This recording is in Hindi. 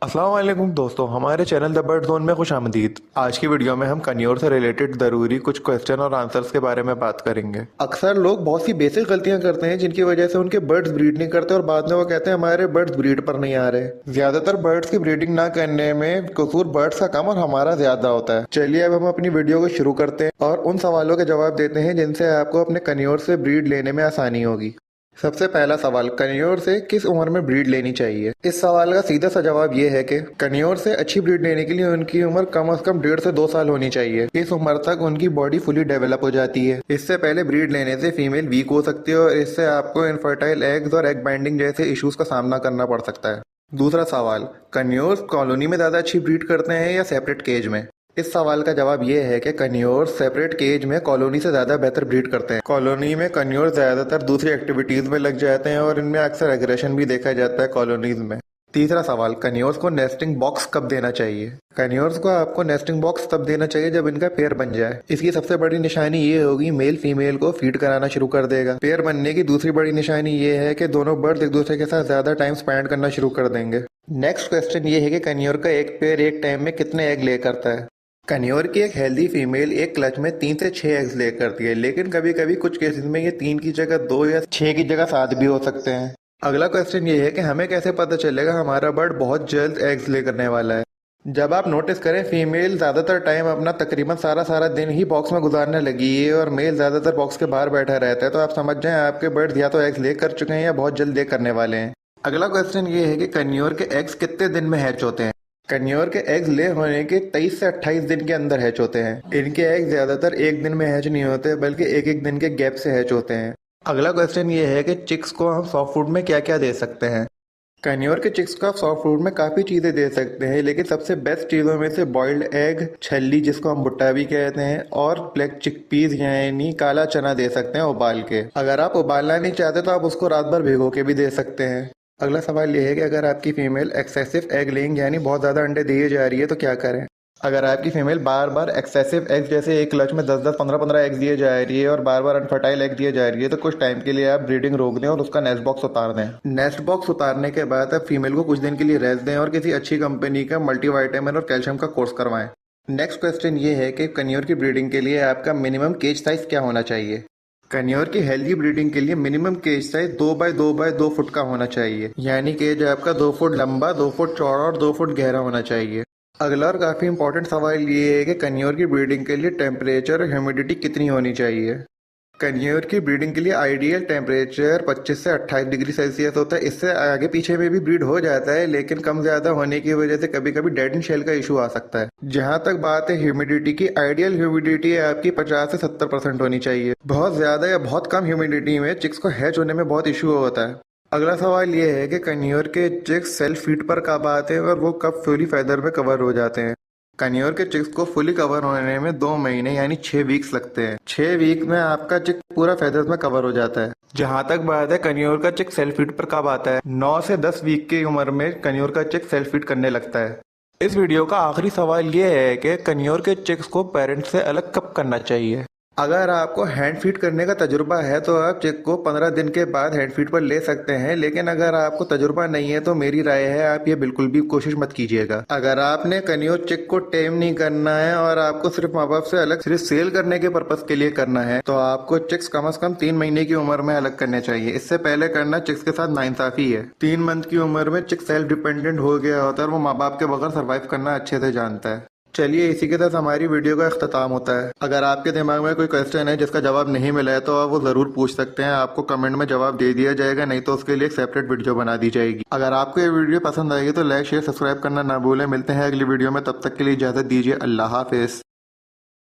अस्सलाम वालेकुम दोस्तों, हमारे चैनल द बर्ड जोन में खुश आमदीद। आज की वीडियो में हम कन्योर से रिलेटेड ज़रूरी कुछ क्वेश्चन और आंसर्स के बारे में बात करेंगे। अक्सर लोग बहुत सी बेसिक गलतियां करते हैं जिनकी वजह से उनके बर्ड्स ब्रीड नहीं करते और बाद में वो कहते हैं हमारे बर्ड्स ब्रीड पर नहीं आ रहे। ज्यादातर बर्ड्स की ब्रीडिंग ना करने में कसूर बर्ड्स का कम और हमारा ज्यादा होता है। चलिए अब हम अपनी वीडियो को शुरू करते हैं और उन सवालों के जवाब देते हैं जिनसे आपको अपने कन्योर से ब्रीड लेने में आसानी होगी। सबसे पहला सवाल, कन्योर से किस उम्र में ब्रीड लेनी चाहिए। इस सवाल का सीधा सा जवाब ये है कि कन्योर से अच्छी ब्रीड लेने के लिए उनकी उम्र कम से कम 1.5 से 2 साल होनी चाहिए। इस उम्र तक उनकी बॉडी फुली डेवलप हो जाती है। इससे पहले ब्रीड लेने से फीमेल वीक हो सकती है और इससे आपको इनफर्टाइल एग्स और एग बाइंडिंग जैसे इश्यूज का सामना करना पड़ सकता है। दूसरा सवाल, कन्योर्स कॉलोनी में ज्यादा अच्छी ब्रीड करते हैं या सेपरेट केज में। इस सवाल का जवाब ये है कि कन्योर सेपरेट केज में कॉलोनी से ज्यादा बेहतर ब्रीड करते हैं। कॉलोनी में कन्योर ज्यादातर दूसरी एक्टिविटीज में लग जाते हैं और इनमें अक्सर एग्रेशन भी देखा जाता है कॉलोनीज में। तीसरा सवाल, कन्योर्स को नेस्टिंग बॉक्स कब देना चाहिए। कन्योर्स को आपको नेस्टिंग बॉक्स तब देना चाहिए जब इनका पेयर बन जाए। इसकी सबसे बड़ी निशानी ये होगी मेल फीमेल को फीड कराना शुरू कर देगा। पेयर बनने की दूसरी बड़ी निशानी ये है कि दोनों बर्ड्स एक दूसरे के साथ ज्यादा टाइम स्पेंड करना शुरू कर देंगे। नेक्स्ट क्वेश्चन ये है कि कन्योर का एक पेयर एक टाइम में कितने एग ले करता है। कन्योर की एक हेल्दी फीमेल एक क्लच में 3 से 6 एग्स ले करती है, लेकिन कभी कभी कुछ केसेस में ये 3 की जगह 2 या 6 की जगह 7 भी हो सकते हैं। अगला क्वेश्चन ये है कि हमें कैसे पता चलेगा हमारा बर्ड बहुत जल्द एग्स ले करने वाला है। जब आप नोटिस करें फीमेल ज्यादातर टाइम अपना तकरीबन सारा दिन ही बॉक्स में गुजारने लगी है और मेल ज्यादातर बॉक्स के बाहर बैठा रहता है, तो आप समझ जाएं आपके बर्ड्स या तो एग्स ले कर चुके हैं या बहुत जल्द ले करने वाले हैं। अगला क्वेश्चन ये है कि कन्योर के एग्स कितने दिन में हैच होते हैं। कन्योर के एग्स ले होने के 23 से 28 दिन के अंदर हैच होते हैं। इनके एग्स ज्यादातर एक दिन में हैच नहीं होते बल्कि एक एक दिन के गैप से हैच होते हैं। अगला क्वेश्चन ये है कि चिक्स को हम सॉफ्ट फूड में क्या क्या दे सकते हैं। कन्योर के चिक्स को आप सॉफ्ट फूड में काफी चीजें दे सकते हैं, लेकिन सबसे बेस्ट चीजों में से बॉइल्ड एग, छल्ली जिसको हम भुट्टा भी कहते हैं, और ब्लैक चिकपीज यानी काला चना दे सकते हैं उबाल के। अगर आप उबालना नहीं चाहते तो आप उसको रात भर भिगो के भी दे सकते हैं। अगला सवाल यह है कि अगर आपकी फीमेल एक्सेसिव एग लेइंग यानी बहुत ज़्यादा अंडे दिए जा रही है तो क्या करें। अगर आपकी फीमेल बार बार एक्सेसिव एग्स जैसे एक क्लच में 10-10, 15-15 एग्स दिए जा रही है और बार बार अनफर्टाइल एग दिए जा रही है तो कुछ टाइम के लिए आप ब्रीडिंग रोक दें और उसका नेस्ट बॉक्स उतार दें। नेस्ट बॉक्स उतारने के बाद आप फीमेल को कुछ दिन के लिए रेस्ट दें और किसी अच्छी कंपनी का मल्टीविटामिन और कैल्शियम का कोर्स करवाएं। नेक्स्ट क्वेश्चन ये है कि कन्योर की ब्रीडिंग के लिए आपका मिनिमम केज साइज क्या होना चाहिए। कन्योर की हेल्दी ब्रीडिंग के लिए minimum cage size 2x2x2 foot का होना चाहिए, यानी केज आपका 2 फुट लंबा, 2 फुट चौड़ा और 2 फुट गहरा होना चाहिए। अगला और काफी इंपॉर्टेंट सवाल ये है कि कन्योर की ब्रीडिंग के लिए टेम्परेचर और ह्यूमिडिटी कितनी होनी चाहिए। कन्योर की ब्रीडिंग के लिए आइडियल टेम्परेचर 25 से 28 डिग्री सेल्सियस होता है। इससे आगे पीछे में भी ब्रीड हो जाता है, लेकिन कम ज्यादा होने की वजह से कभी कभी डेड एंड शेल का इशू आ सकता है। जहां तक बात है ह्यूमिडिटी की, आइडियल ह्यूमिडिटी आपकी 50 से 70% होनी चाहिए। बहुत ज्यादा या बहुत कम ह्यूमिडिटी में चिक्स को हैच होने में बहुत इशू होता है। अगला सवाल ये है कि कन्योर के चिक्स सेल्फ फीड पर कब आते हैं और वो कब फुली फेदर में कवर हो जाते हैं। कन्योर के चिक्स को फुली कवर होने में 2 महीने यानी 6 वीक्स लगते हैं। 6 वीक में आपका चिक पूरा फेदर्स में कवर हो जाता है। जहां तक बात है कन्योर का चिक सेल्फ फीड पर कब आता है, 9 से 10 वीक की उम्र में कन्योर का चिक सेल्फ फीड करने लगता है। इस वीडियो का आखिरी सवाल ये है कि कन्योर के चिक्स को पेरेंट्स से अलग कब करना चाहिए। अगर आपको हैंड फीड करने का तजुर्बा है तो आप चिक को 15 दिन के बाद हैंड फीड पर ले सकते हैं, लेकिन अगर आपको तजुर्बा नहीं है तो मेरी राय है आप ये बिल्कुल भी कोशिश मत कीजिएगा। अगर आपने कन्योर चिक को टेम नहीं करना है और आपको सिर्फ माँ बाप से अलग सिर्फ सेल करने के पर्पज के लिए करना है तो आपको चिक्स कम से कम 3 महीने की उम्र में अलग करने चाहिए। इससे पहले करना चिक्स के साथ नाइंसाफी है। 3 मंथ की उम्र में चिक सेल्फ डिपेंडेंट हो गया होता है और वो माँ बाप के बगैर सर्वाइव करना अच्छे से जानता है। चलिए इसी के साथ हमारी वीडियो का अख्ताम होता है। अगर आपके दिमाग में कोई क्वेश्चन है जिसका जवाब नहीं मिला है तो आप वो जरूर पूछ सकते हैं। आपको कमेंट में जवाब दे दिया जाएगा, नहीं तो उसके लिए एक सेपरेट वीडियो बना दी जाएगी। अगर आपको ये वीडियो पसंद आएगी तो लाइक शेयर सब्सक्राइब करना ना भूलें। मिलते हैं अगली वीडियो में, तब तक के लिए इजाजत दीजिए। अल्लाह हाफिज।